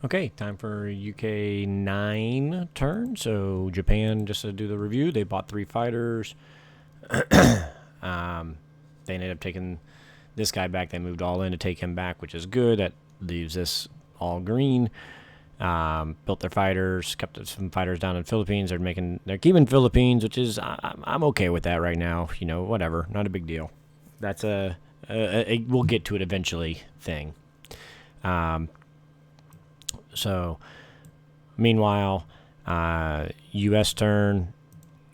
Okay, time for UK 9 turn. So Japan, just to do the review, they bought 3 fighters. They ended up taking this guy back. They moved all in to take him back, which is good. That leaves this all green. Built their fighters, kept some fighters down in the Philippines. They're keeping Philippines, which is I'm okay with that right now. You know, whatever, not a big deal. That's a we'll get to it eventually thing. So, meanwhile, U.S. turn.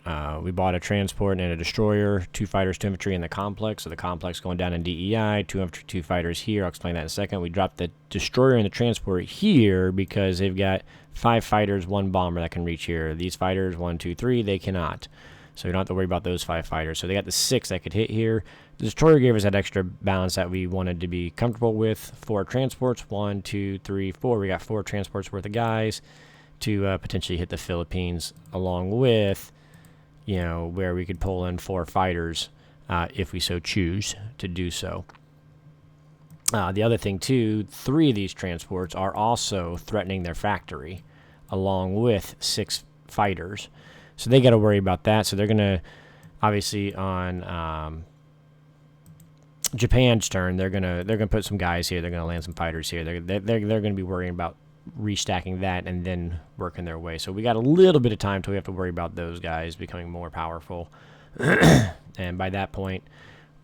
We bought a transport and a destroyer, 2 fighters, 2 infantry in the complex. So the complex going down in DEI, 2 infantry, 2 fighters here. I'll explain that in a second. We dropped the destroyer and the transport here because they've got 5 fighters, 1 bomber that can reach here. These fighters, 1, 2, 3, they cannot. So you don't have to worry about those 5 fighters. So they got the 6 that could hit here. The destroyer gave us that extra balance that we wanted to be comfortable with. 4 transports, 1, 2, 3, 4. We got 4 transports worth of guys to potentially hit the Philippines, along with, you know, where we could pull in 4 fighters if we so choose to do so. The other thing, too, 3 of these transports are also threatening their factory, along with 6 fighters. So they got to worry about that. So they're going to, obviously, on Japan's turn, they're gonna put some guys here. They're gonna land some fighters here. They're gonna be worrying about restacking that and then working their way. So we got a little bit of time till we have to worry about those guys becoming more powerful. And by that point,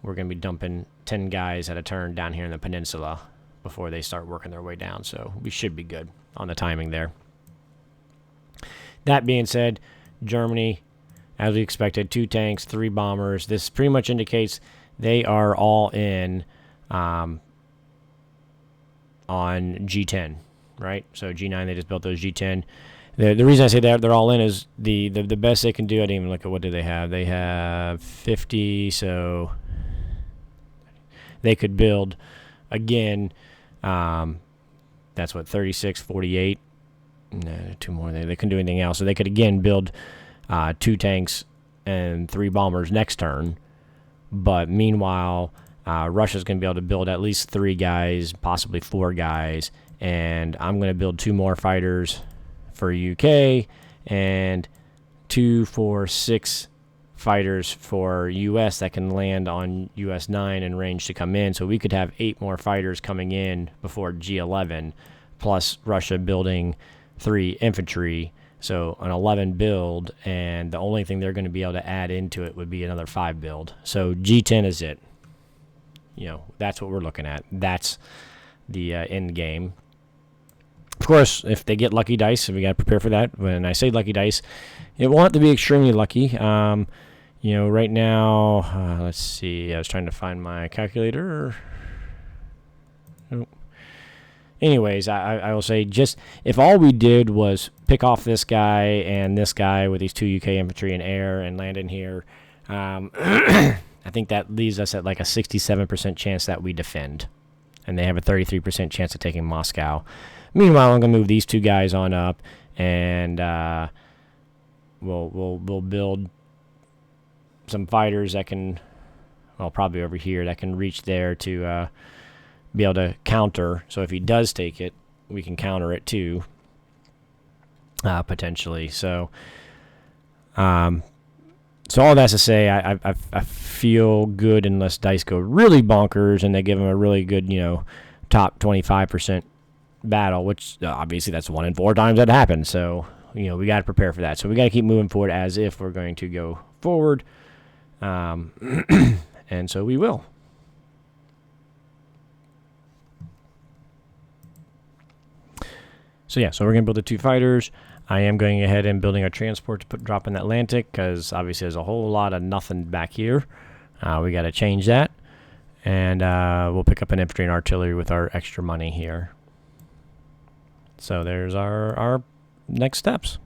we're gonna be dumping 10 guys at a turn down here in the peninsula before they start working their way down. So we should be good on the timing there. That being said, Germany, as we expected, 2 tanks, 3 bombers. This pretty much indicates they are all in on G10, right? So G9, they just built those G10. The reason I say that they're all in is the best they can do. I didn't even look at what do they have. They have 50, so they could build again. That's what, 36, 48. No, 2 more. They couldn't do anything else, so they could again build 2 tanks and 3 bombers next turn. But meanwhile, Russia's going to be able to build at least 3 guys, possibly 4 guys. And I'm going to build 2 more fighters for UK and 2, 4, 6 fighters for US that can land on US 9 and range to come in. So we could have 8 more fighters coming in before G11, plus Russia building 3 infantry. So an 11 build, and the only thing they're going to be able to add into it would be another 5 build. So G10 is it. You know, that's what we're looking at. That's the end game. Of course, if they get lucky dice, we got to prepare for that. When I say lucky dice, it won't have to be extremely lucky. You know, right now, let's see. I was trying to find my calculator. Nope. Anyways, I will say, just if all we did was pick off this guy and this guy with these 2 UK infantry and air and land in here, I think that leaves us at like a 67% chance that we defend. And they have a 33% chance of taking Moscow. Meanwhile, I'm going to move these 2 guys on up, and we'll build some fighters that can, well, probably over here, that can reach there to be able to counter. So if he does take it, we can counter it too, potentially. So all that's to say, I feel good unless dice go really bonkers and they give him a really good, you know, top 25% battle, which obviously that's 1 in 4 times that happens. So, you know, we got to prepare for that. So we got to keep moving forward as if we're going to go forward. And so we will. So yeah, so we're going to build the 2 fighters. I am going ahead and building a transport to drop in the Atlantic, because obviously there's a whole lot of nothing back here. We got to change that. And we'll pick up an infantry and artillery with our extra money here. So there's our next steps.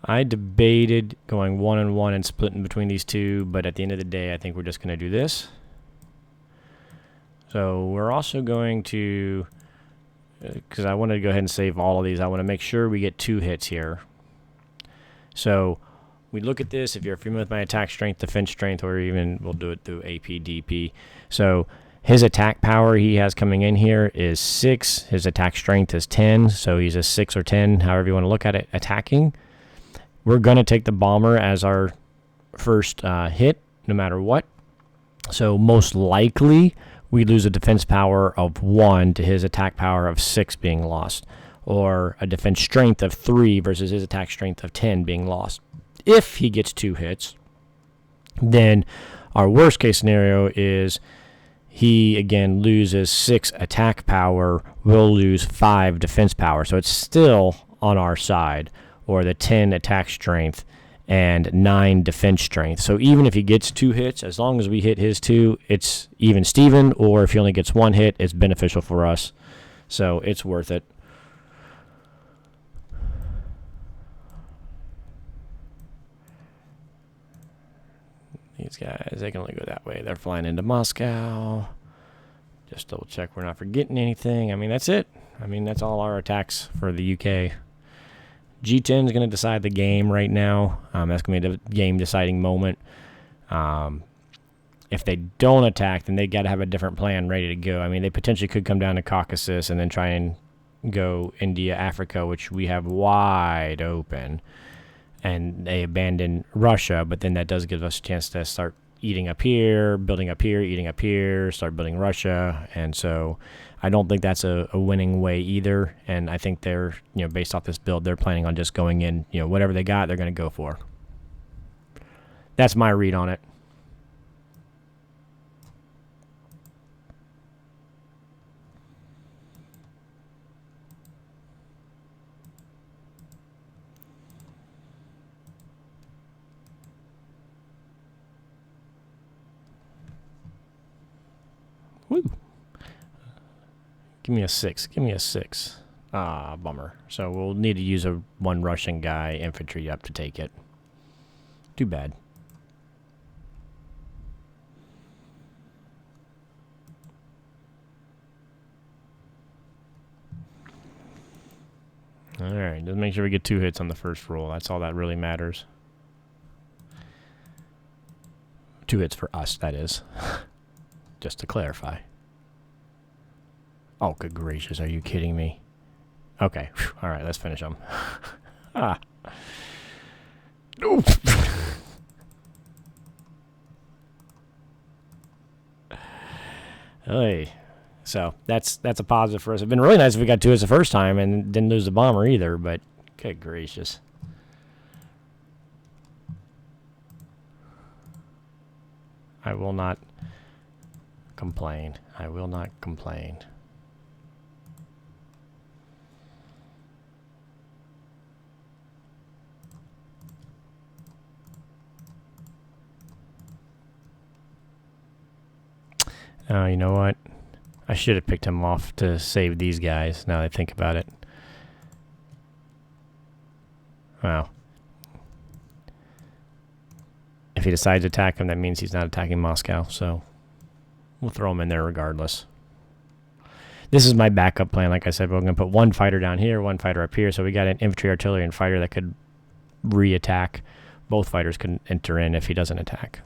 I debated going 1 and 1 and splitting between these 2, but at the end of the day, I think we're just going to do this. So we're also going to, because I wanted to go ahead and save all of these, I want to make sure we get 2 hits here. So we look at this. If you're familiar with my attack strength, defense strength, or even we'll do it through AP, DP. So his attack power he has coming in here is 6. His attack strength is 10. So he's a 6 or 10, however you want to look at it, attacking. We're going to take the bomber as our first hit, no matter what. So most likely, we lose a defense power of 1 to his attack power of 6 being lost, or a defense strength of 3 versus his attack strength of 10 being lost. If he gets 2 hits, then our worst case scenario is he again loses 6 attack power, we'll lose 5 defense power. So it's still on our side, or the 10 attack strength and 9 defense strength. So even if he gets 2 hits, as long as we hit his 2, it's even Steven, or if he only gets 1 hit, it's beneficial for us. So it's worth it. These guys, they can only go that way. They're flying into Moscow. Just double check we're not forgetting anything. I mean, that's it. I mean, that's all our attacks for the UK. G10 is going to decide the game right now. That's going to be the game-deciding moment. If they don't attack, then they got to have a different plan ready to go. I mean, they potentially could come down to Caucasus and then try and go India, Africa, which we have wide open. And they abandon Russia, but then that does give us a chance to start eating up here, building up here, eating up here, start building Russia. And so I don't think that's a winning way either. And I think they're, based off this build, they're planning on just going in, whatever they got, they're going to go for. That's my read on it. Woo. Give me a 6. Give me a 6. Ah, bummer. So we'll need to use a 1 Russian guy, infantry up to take it. Too bad. Alright, just make sure we get 2 hits on the first roll. That's all that really matters. 2 hits for us, that is. Just to clarify. Oh, good gracious, are you kidding me? Okay, alright, let's finish them. Ah. Oof. Hey. So, that's a positive for us. It'd been really nice if we got 2 hits the first time and didn't lose the bomber either, but good gracious. I will not complain. I will not complain. Oh, you know what? I should have picked him off to save these guys, now that I think about it. Wow. If he decides to attack him, that means he's not attacking Moscow, so we'll throw him in there regardless. This is my backup plan, like I said, we're going to put 1 fighter down here, 1 fighter up here, so we got an infantry, artillery, and fighter that could re-attack. Both fighters can enter in if he doesn't attack.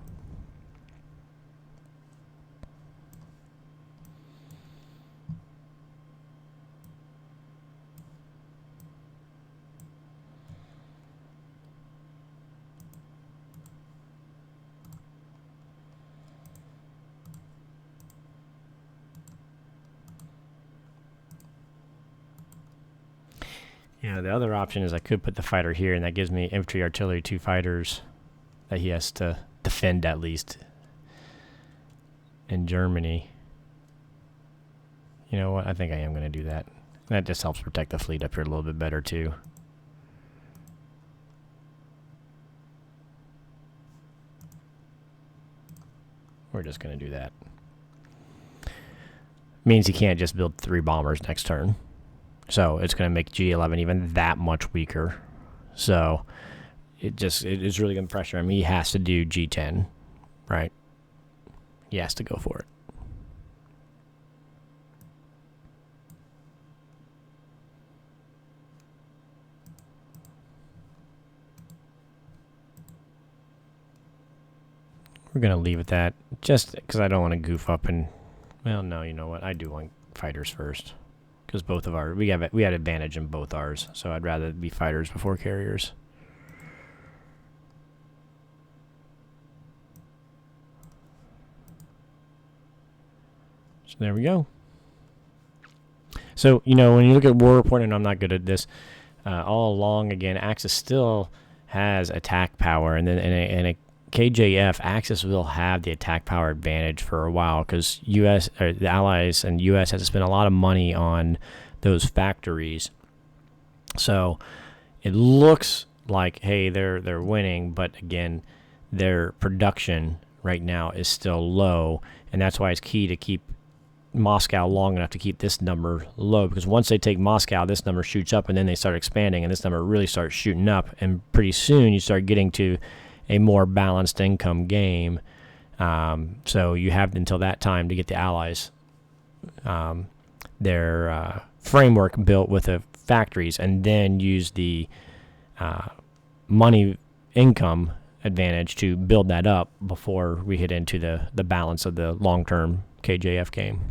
The other option is I could put the fighter here, and that gives me infantry, artillery, 2 fighters that he has to defend at least in Germany. You know what? I think I am going to do that. That just helps protect the fleet up here a little bit better, too. We're just going to do that. Means he can't just build 3 bombers next turn. So it's going to make G11 even that much weaker. So it's really going to pressure him. He has to do G10, right? He has to go for it. we're going to leave it that, just because I don't want to goof up and, well, no, you know what? I do want fighters first, because both of our, we had advantage in both ours, so I'd rather be fighters before carriers. So there we go. So, when you look at war report, and I'm not good at this, all along, again, Axis still has attack power, and then in a KJF, Axis will have the attack power advantage for a while, because the Allies and U.S. has to spend a lot of money on those factories. So it looks like, hey, they're winning, but again, their production right now is still low, and that's why it's key to keep Moscow long enough to keep this number low, because once they take Moscow, this number shoots up, and then they start expanding, and this number really starts shooting up, and pretty soon you start getting to a more balanced income game. So you have until that time to get the Allies their framework built with the factories, and then use the money income advantage to build that up before we hit into the balance of the long-term KJF game.